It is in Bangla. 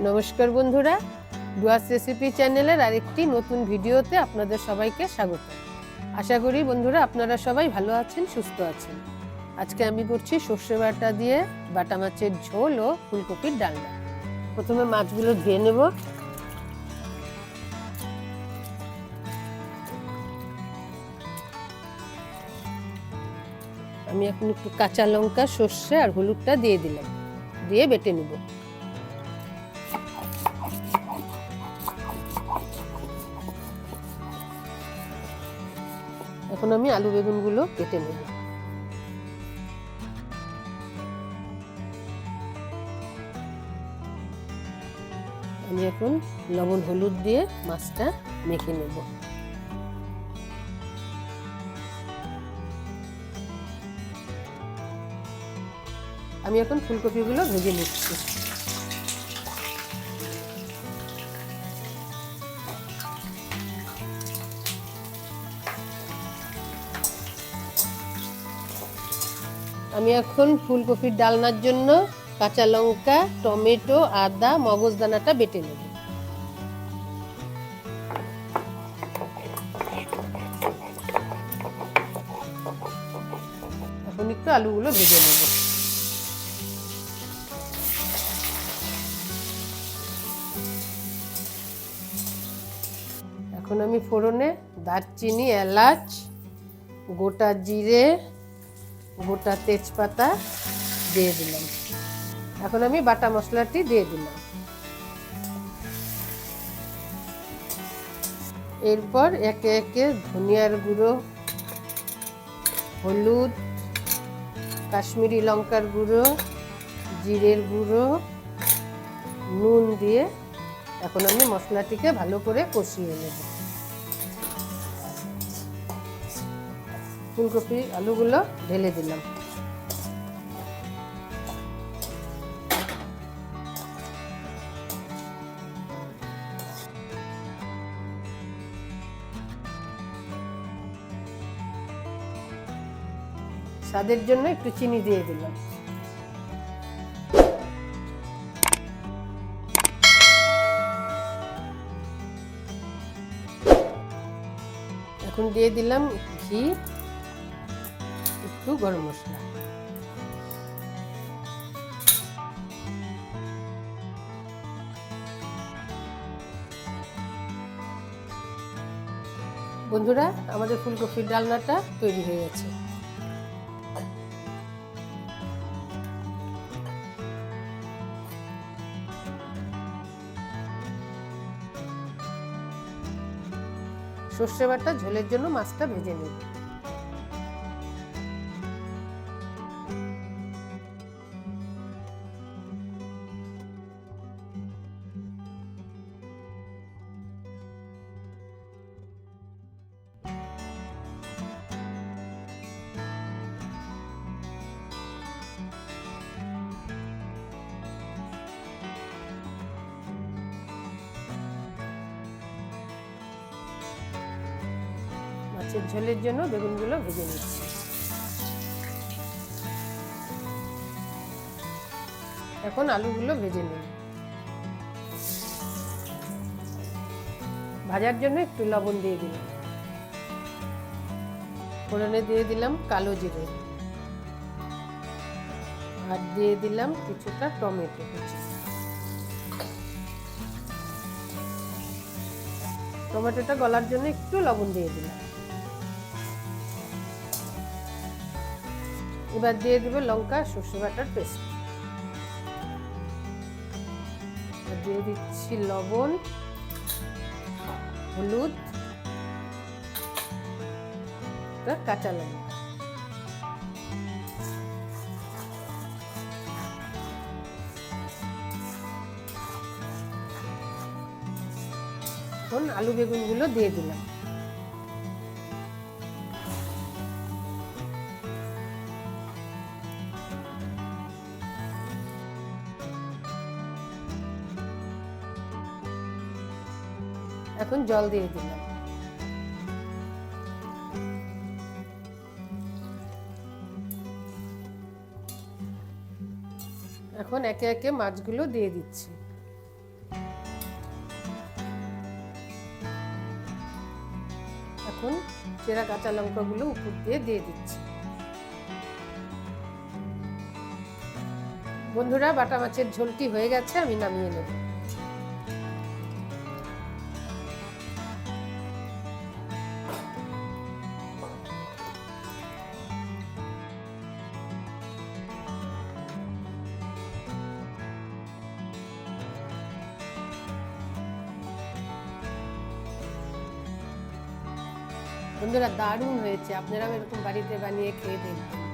নমস্কার বন্ধুরা, ডুয়াস রেসিপি চ্যানেলের আরেকটি নতুন ভিডিওতে আপনাদের সবাইকে স্বাগত। আশা করি বন্ধুরা আপনারা সবাই ভালো আছেন, সুস্থ আছেন। আজকে আমি করছি সর্ষে বাটা দিয়ে বাটা মাছের ঝোল ও ফুলকপির ডালনা। প্রথমে মাছগুলো ধুয়ে নেব। আমি এখন একটু কাঁচা লঙ্কা, সর্ষে আর হলুদটা দিয়ে দিলাম, দিয়ে বেটে নেব। এখন আমি আলু বেগুনগুলো কেটে নেব। আমি এখন লবণ হলুদ দিয়ে মাছটা মেখে নেব। আমি এখন ফুলকপিগুলো ভেজে নিচ্ছি। আমি এখন ফুলকপির ডালনার জন্য কাঁচা লঙ্কা, টমেটো, আদা, মগজদানাটা বেটে নেব। এখন একটু আলুগুলো ভেজে নেব। এখন আমি ফোড়নে দারচিনি, এলাচ, গোটা জিরে, গোটা তেজপাতা দিয়ে দিলাম। এখন আমি বাটা মশলাটি দিয়ে দিলাম। এরপর একে একে ধনিয়ার গুঁড়ো, হলুদ, কাশ্মীরি লঙ্কার গুঁড়ো, জিরের গুঁড়ো, নুন দিয়ে এখন আমি মশলাটিকে ভালো করে কষিয়ে নেব। ফুলকপি আলুগুলো ঢেলে দিলাম। স্বাদের জন্য একটু চিনি দিয়ে দিলাম। এখন দিয়ে দিলাম ঘি, একটু গরম মশলা। বন্ধুরা, আমাদের ফুলকপির ডালনাটা তৈরি হয়ে গেছে। সর্ষে বাটা ঝোলের জন্য মাছটা ভেজে নেব। মাছের ঝোলের জন্য বেগুনগুলো ভেজে নিচ্ছি। এখন আলুগুলো ভেজে নেব। ভাজার জন্য একটু লবণ দিয়ে দিলাম। ফোড়নে দিয়ে দিলাম কালো জিরে, আর দিয়ে দিলাম কিছুটা টমেটো কুচি। টমেটোটা গলার জন্য একটু লবণ দিয়ে দিলাম। এবার দিয়ে দেব লঙ্কা সর্ষে বাটার পেস্ট, দিয়ে দিচ্ছি লবণ, হলুদ, কাঁচা লঙ্কা। এখন আলু বেগুনগুলো দিয়ে দিলাম। এখন জল দিয়ে দিলাম। এখন একে একে মাছগুলো দিয়ে দিচ্ছি। এখন চেরা কাঁচা লঙ্কাগুলো উপর দিয়ে দিচ্ছি। বন্ধুরা, বাটা মাছের ঝোলটি হয়ে গেছে, আমি নামিয়ে নেব। বন্ধুরা, দারুণ হয়েছে, আপনারাও এরকম বাড়িতে বানিয়ে খেয়ে দেখবেন।